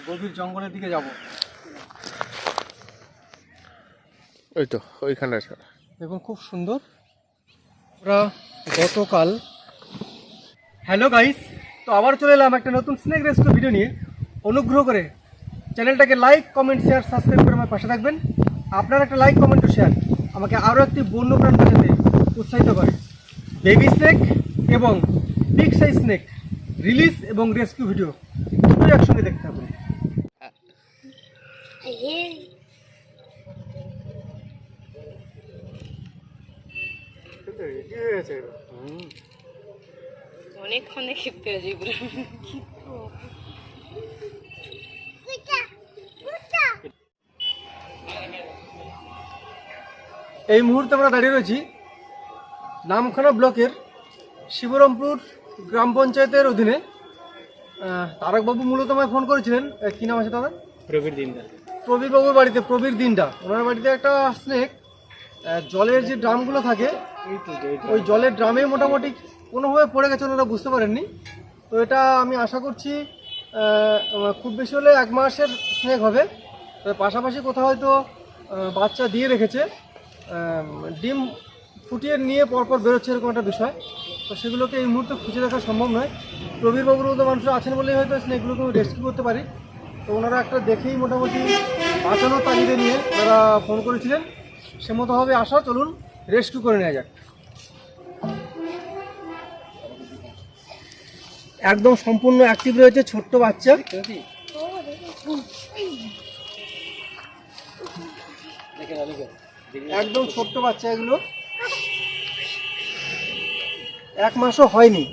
গভীর জঙ্গলের দিকে যাব। ওই তো ওইখানে দেখুন খুব সুন্দর। আমরা গতকাল হ্যালো গাইস, তো আবার চলে এলাম একটা নতুন স্নেক রেস্কিউ ভিডিও নিয়ে। অনুগ্রহ করে চ্যানেলটাকে লাইক, কমেন্ট, শেয়ার, সাবস্ক্রাইব করে আমার পাশে থাকবেন। আপনার একটা লাইক, কমেন্ট ও শেয়ার আমাকে আরও একটি বন্যপ্রাণ বাঁচাতে উৎসাহিত করে। বেবি স্নেক এবং বিগ সাইজ স্নেক রিলিজ এবং রেস্কিউ ভিডিও দুটোই একসঙ্গে দেখতে থাকুন। অনেকক্ষণে ক্ষিপ্ত হয়েছে এগুলো। এই মুহূর্তে আমরা দাঁড়িয়ে রয়েছি নামখানা ব্লকের শিবরামপুর গ্রাম পঞ্চায়েতের অধীনে। তারকবাবু মূলত আমায় ফোন করেছিলেন। কী নাম আছে দাদা? প্রবীরবাবুর বাড়িতে, প্রবীর দিনটা ওনার বাড়িতে একটা স্নেক জলের যে ড্রামগুলো থাকে ওই জলের ড্রামে মোটামুটি কোনোভাবে পড়ে গেছে, ওনারা বুঝতে পারেননি। তো এটা আমি আশা করছি খুব বেশি হলে 1 মাসের স্নেক হবে। পাশাপাশি কোথাও হয়তো বাচ্চা দিয়ে রেখেছে, ডিম ফুটিয়ে নিয়ে পরপর বেরোচ্ছে এরকম একটা বিষয়। তো সেগুলোকে এই মুহূর্তে খুঁজে দেখা সম্ভব নয়। প্রবীরবাবুর মতো মানুষ আছেন বলেই হয়তো স্নেকগুলোকে রেস্কিউ করতে পারি। তো ওনারা একটা দেখেই মোটামুটি বাঁচানোর তাগিদে নিয়ে ওনারা ফোন করেছিলেন। সে মতো হবে আসা, চলুন রেস্কিউ করে নেওয়া যাক। একদম সম্পূর্ণ অ্যাক্টিভ রয়েছে ছোট্ট বাচ্চা। একদম ছোট্ট বাচ্চা, এগুলো 1 মাসও হয়নি,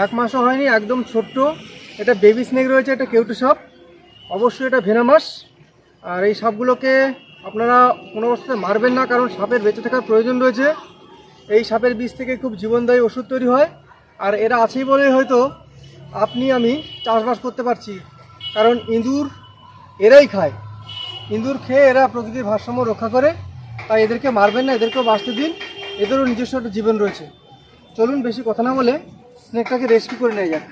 1 মাসও হয়নি, একদম ছোট্ট। এটা বেবি স্নেক রয়েছে, এটা কেউটু সাপ, অবশ্যই এটা ভেনামাস। আর এই সাপগুলোকে আপনারা কোনো অবস্থাতে মারবেন না, কারণ সাপের বেঁচে থাকার প্রয়োজন রয়েছে। এই সাপের বিষ থেকে খুব জীবনদায়ী ওষুধ তৈরি হয়। আর এরা আছেই বলেই হয়তো আপনি আমি চাষবাস করতে পারছি, কারণ ইঁদুর এরাই খায়। ইঁদুর খেয়ে এরা প্রকৃতির ভারসাম্য রক্ষা করে। তাই এদেরকে মারবেন না, এদেরকেও বাঁচতে দিন, এদেরও নিজস্ব একটা জীবন রয়েছে। চলুন বেশি কথা না বলে স্নেকটাকে রেস্কিউ করে নেওয়া যাক।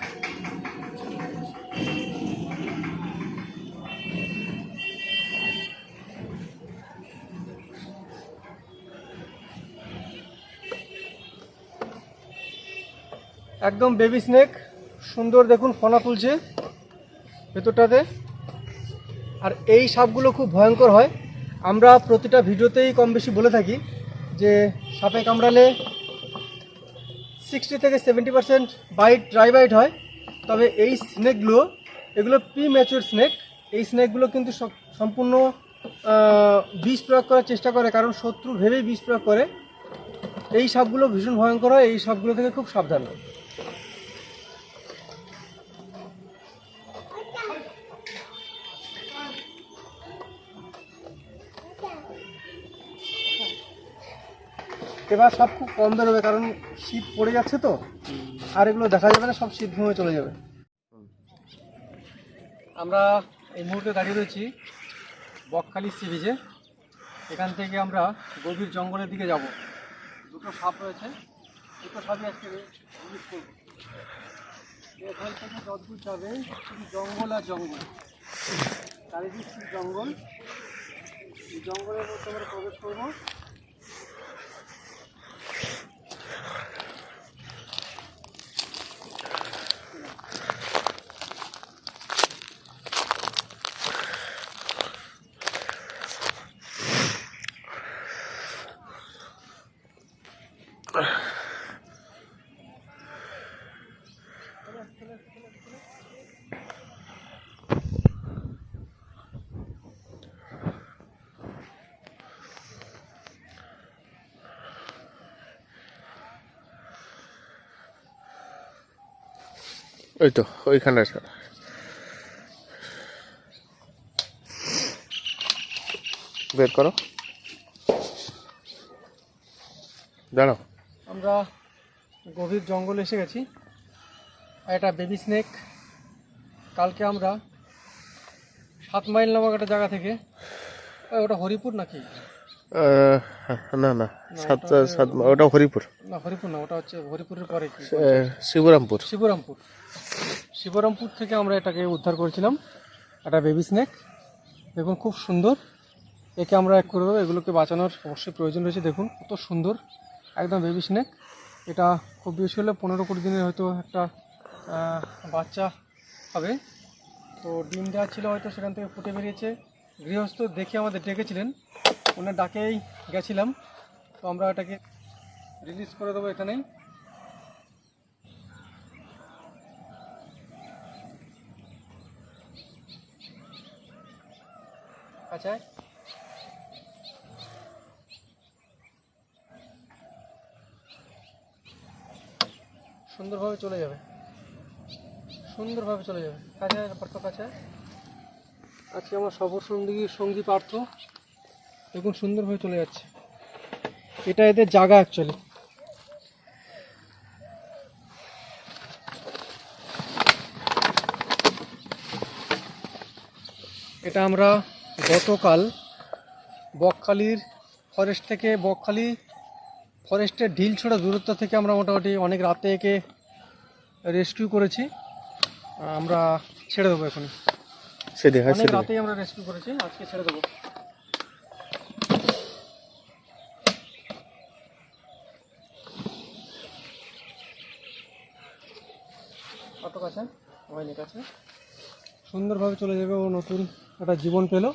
একদম বেবি স্নেক, সুন্দর দেখুন ফনা তুলছে ভেতরটাতে। আর এই সাপগুলো খুব ভয়ঙ্কর হয়। আমরা প্রতিটা ভিডিওতেই কম বেশি বলে থাকি যে সাপে কামড়ালে 60 থেকে 70% বাইট, ড্রাই বাইট হয়। তবে এই স্নেকগুলো, এগুলো প্রি ম্যাচিওর স্নেক। এই স্নেকগুলো কিন্তু সম্পূর্ণ বিষ প্রয়োগ করার চেষ্টা করে, কারণ শত্রু ভেবেই বিষ প্রয়োগ করে। এই সাপগুলো ভীষণ ভয়ঙ্কর হয়, এই সাপগুলো থেকে খুব সাবধান। এবার সব খুব কম বেরোবে, কারণ শীত পড়ে যাচ্ছে তো, আর এগুলো দেখা যাবে না, সব শীত ঘুমে চলে যাবে। আমরা এই মুহূর্তে দাঁড়িয়ে রয়েছি বকখালি সি বিচে। এখান থেকে আমরা গভীর জঙ্গলের দিকে যাব। দুটো সাপ রয়েছে, দুটো সাপই আজকে রিলিজ করব। এখান থেকে যতদূর যাবে শুধু জঙ্গল আর জঙ্গল, চারিদিক শুধু জঙ্গল। এই জঙ্গলের মধ্যে আমরা প্রবেশ করবো। ওই তো ওইখানে বের করো, দাঁড়াও। আমরা গভীর জঙ্গলে এসে গেছি। এটা বেবি স্নেক। কালকে আমরা 7 মাইল নামক একটা জায়গা থেকে, ওটা হরিপুর নাকি? না না, ওটা হরিপুর না, হরিপুর না, ওটা হচ্ছে হরিপুরের পরে শিবরামপুর। শিবরামপুর থেকে আমরা এটাকে উদ্ধার করেছিলাম। একটা বেবি স্নেক, দেখুন খুব সুন্দর। একে আমরা এক করে দেবো, এগুলোকে বাঁচানোর অবশ্যই প্রয়োজন রয়েছে। দেখুন কত সুন্দর, একদম বেবি স্নেক। এটা খুব বেশি হলে 15-20 দিনের হয়তো একটা বাচ্চা হবে। তো ডিম দেওয়া ছিল, হয়তো সেখান থেকে ফুটে বেরিয়েছে। গৃহস্থ দেখে আমাদের ডেকেছিলেন, ওনার ডাকেই গেছিলাম। তো আমরা এটাকে রিলিজ করে দেবো এখানেই। আচ্ছা, সুন্দরভাবে চলে যাবে, সুন্দরভাবে চলে যাবে। কাছে পার্থ, কাছে আজকে আমার সফর সঙ্গী পার্থ, দেখুন সুন্দরভাবে চলে যাচ্ছে। এটা এদের জায়গা অ্যাকচুয়ালি। এটা আমরা গতকাল বকখালির ফরেস্ট থেকে, বকখালি ফরেস্টের ঢিলছোড়া দূরত্ব থেকে আমরা মোটামুটি অনেক রাতে একে রেস্কিউ করেছি। আমরা ছেড়ে দেবো এখন, সে দেখাচ্ছে অনেক রাতেই আমরা রেস্কিউ করেছি, আজকে ছেড়ে দেবো। কত কাছে হয়নি, কাছে সুন্দরভাবে চলে যাবে। ও নতুন একটা জীবন পেলো।